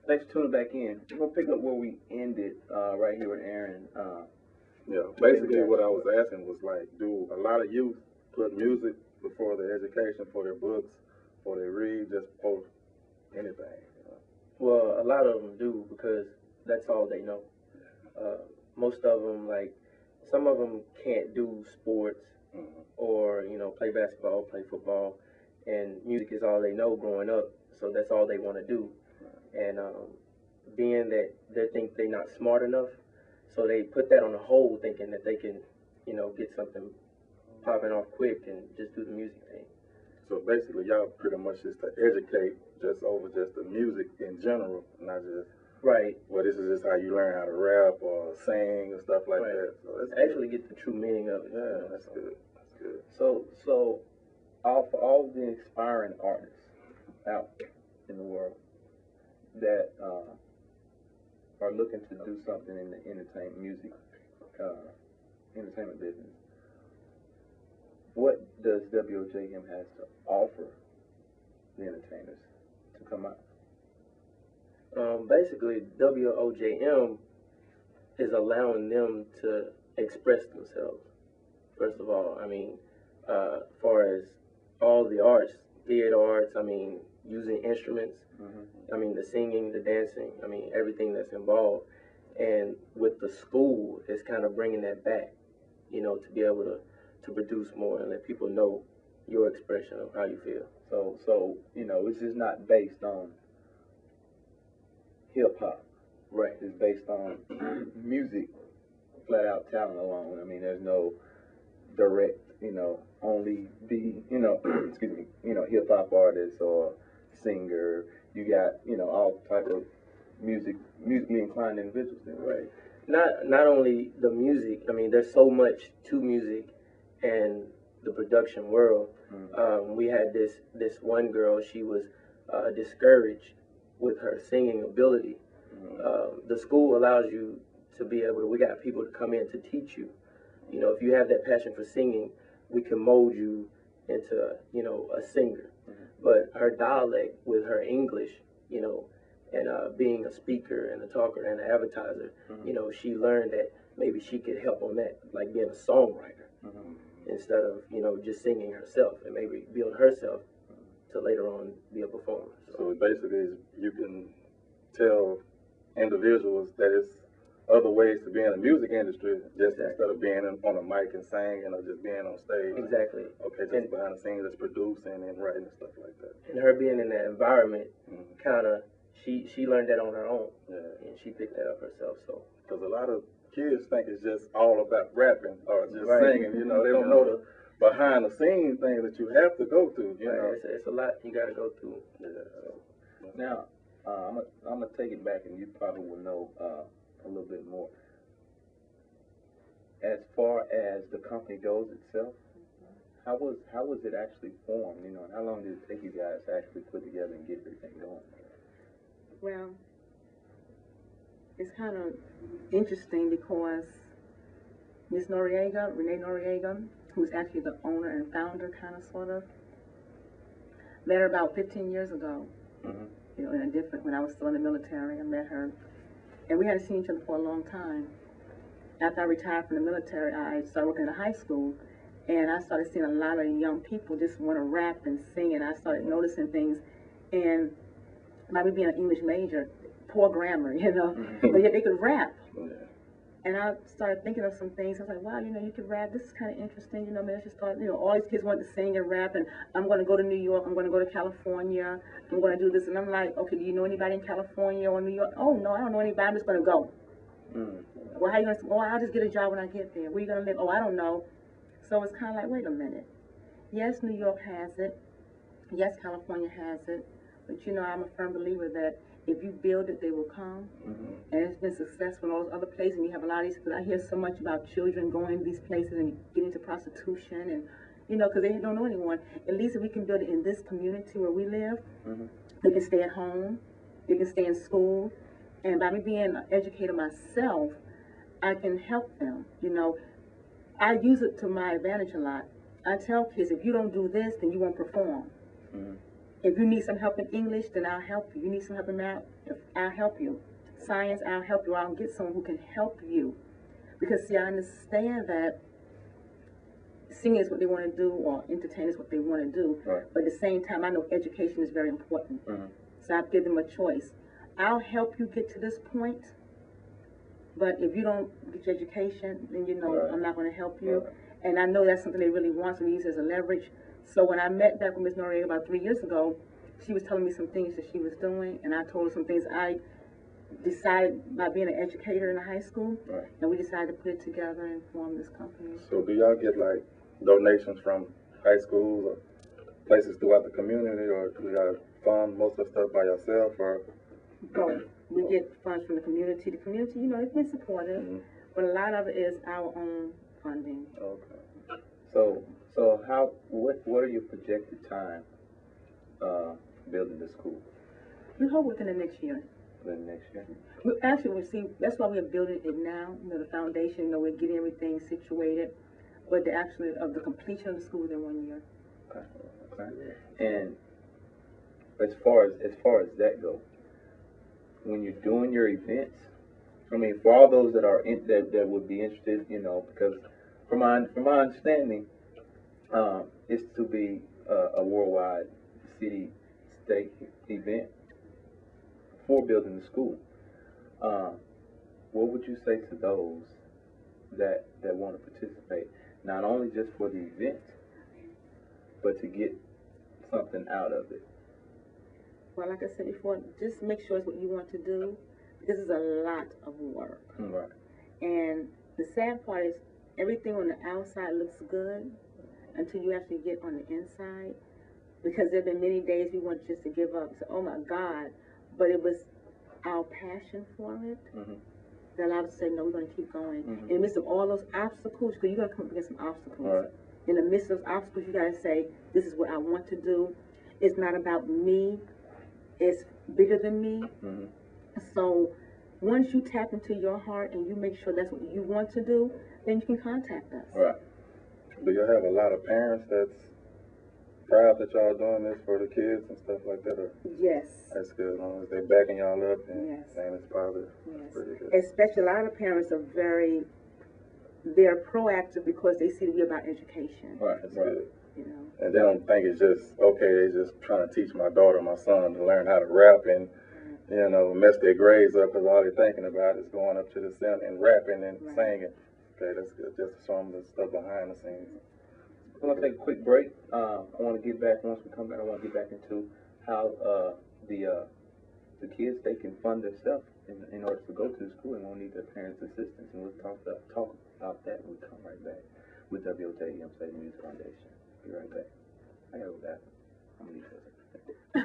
Thanks for tuning back in. We're gonna pick up where we ended right here with Aaron. Yeah, basically what I was asking was like, do a lot of youth put music before their education, for their books, for their read, just for anything? Well, a lot of them do because that's all they know. Most of them, like, some of them can't do sports or, play basketball, play football, and music is all they know growing up, so that's all they want to do. And being that they think they're not smart enough, so they put that on the hold thinking that they can, get something popping off quick and just do the music thing. So basically, y'all pretty much just to educate just over just the music in general, not just right. Well, this is just how you learn how to rap or sing and stuff like that. So that's actually get the true meaning of it. Yeah, that's good. That's good. So, for all the inspiring artists out in the world that are looking to do something in the entertainment business, what does WOJM has to offer the entertainers to come out? Basically, WOJM is allowing them to express themselves. First of all, as far as all the arts, theater arts, using instruments, the singing, the dancing, everything that's involved. And with the school, it's kind of bringing that back, to be able to produce more and let people know your expression of how you feel. So it's just not based on hip hop, right? It's based on music, flat out talent alone. There's no direct, only be, excuse me, hip hop artist or singer. You got, all type of musically inclined individuals then, right? Not only the music. There's so much to music and the production world. We had this one girl. She was discouraged with her singing ability. The school allows you to be able to, we got people to come in to teach you. If you have that passion for singing, we can mold you into, a singer. But her dialect with her English, and being a speaker and a talker and an advertiser, she learned that maybe she could help on that, like being a songwriter, instead of, just singing herself, and maybe build herself to later on be a performer. So basically, you can tell individuals that it's other ways to be in the music industry, just instead of being on a mic and singing or just being on stage. Exactly. Okay, just behind the scenes, just producing and writing and stuff like that. And her being in that environment, kind of, she learned that on her own. Yeah. And she picked that up herself. So because a lot of kids think it's just all about rapping or just singing. They don't know the behind the scenes things that you have to go through. It's a lot you got to go through. Yeah. So, now, I'm gonna take it back, and you probably will know a little bit more. As far as the company goes itself, how was it actually formed? And how long did it take you guys to actually put together and get everything going? Well, it's kind of interesting because Miss Noriega, Renee Noriega, who's actually the owner and founder, kind of, sort of, met her about 15 years ago. When I was still in the military, I met her. And we hadn't seen each other for a long time. After I retired from the military, I started working in a high school, and I started seeing a lot of young people just want to rap and sing, and I started noticing things. And by me being an English major, poor grammar, but yet they could rap. And I started thinking of some things. I was like, wow, you could rap. This is kind of interesting. Let's just start, all these kids want to sing and rap, and I'm going to go to New York. I'm going to go to California. I'm going to do this. And I'm like, okay, do you know anybody in California or New York? Oh, no, I don't know anybody. I'm just going to go. Well, how you going to, I'll just get a job when I get there. Where you going to live? Oh, I don't know. So it's kind of like, wait a minute. Yes, New York has it. Yes, California has it. But, I'm a firm believer that if you build it, they will come. And it's been successful in all those other places. And you have a lot of these, because I hear so much about children going to these places and getting into prostitution and, because they don't know anyone. At least if we can build it in this community where we live, they can stay at home, they can stay in school. And by me being an educator myself, I can help them. I use it to my advantage a lot. I tell kids, if you don't do this, then you won't perform. If you need some help in English, then I'll help you. You need some help in math, I'll help you. Science, I'll help you. I'll get someone who can help you. Because, see, I understand that singing is what they want to do, or entertain is what they want to do. Right. But at the same time, I know education is very important. So I've given them a choice. I'll help you get to this point, but if you don't get your education, then you know I'm not going to help you. And I know that's something they really want, so we use it as a leverage. So when I met back with Ms. Noriega about 3 years ago, she was telling me some things that she was doing, and I told her some things I decided by being an educator in a high school, and we decided to put it together and form this company. So do y'all get like donations from high schools or places throughout the community, or do y'all fund most of the stuff by yourself, or? Both. We get funds from the community. The community, you know, it's been supportive, but a lot of it is our own funding. Okay. So what are your projected time building the school? We hope within the next year. Within the next year? We actually, see, that's why we're building it now. You know, the foundation. You know, we're getting everything situated, but the completion of the school within 1 year. Okay. And as far as that goes, when you're doing your events, I mean, for all those that are that would be interested, you know, because from my understanding, it's to be a worldwide city-state event for building the school. What would you say to those that want to participate, not only just for the event, but to get something out of it? Well, like I said before, just make sure it's what you want to do. This is a lot of work. Right. And the sad part is everything on the outside looks good until you actually get on the inside. Because there have been many days we want just to give up. So, oh my God. But it was our passion for it that allowed us to say, no, we're going to keep going. In the midst of all those obstacles, because you're going to come up against some obstacles. Right. In the midst of those obstacles, you got to say, this is what I want to do. It's not about me. It's bigger than me. So once you tap into your heart and you make sure that's what you want to do, then you can contact us. Right. Do you have a lot of parents that's proud that y'all doing this for the kids and stuff like that? Or? Yes. That's good. As long as they backing y'all up and Yes. saying it's positive. Yes. Pretty good. Especially a lot of parents are they're proactive because they see that we're about education. Right. That's good. You know. And they don't think it's just, okay, they just trying to teach my daughter, my son to learn how to rap and, you know, mess their grades up because all they're thinking about is going up to the center and rapping and singing. Okay, that's good. Just to show them the stuff behind the scenes. I'm going to take a quick break. I want to get back, once we come back, I want to get back into how the kids, they can fund themselves in order to go to the school and won't need their parents' assistance. And we'll talk about that when we come right back with WOJM State Music Foundation. Be right back. I gotta go back. I'm gonna leave this.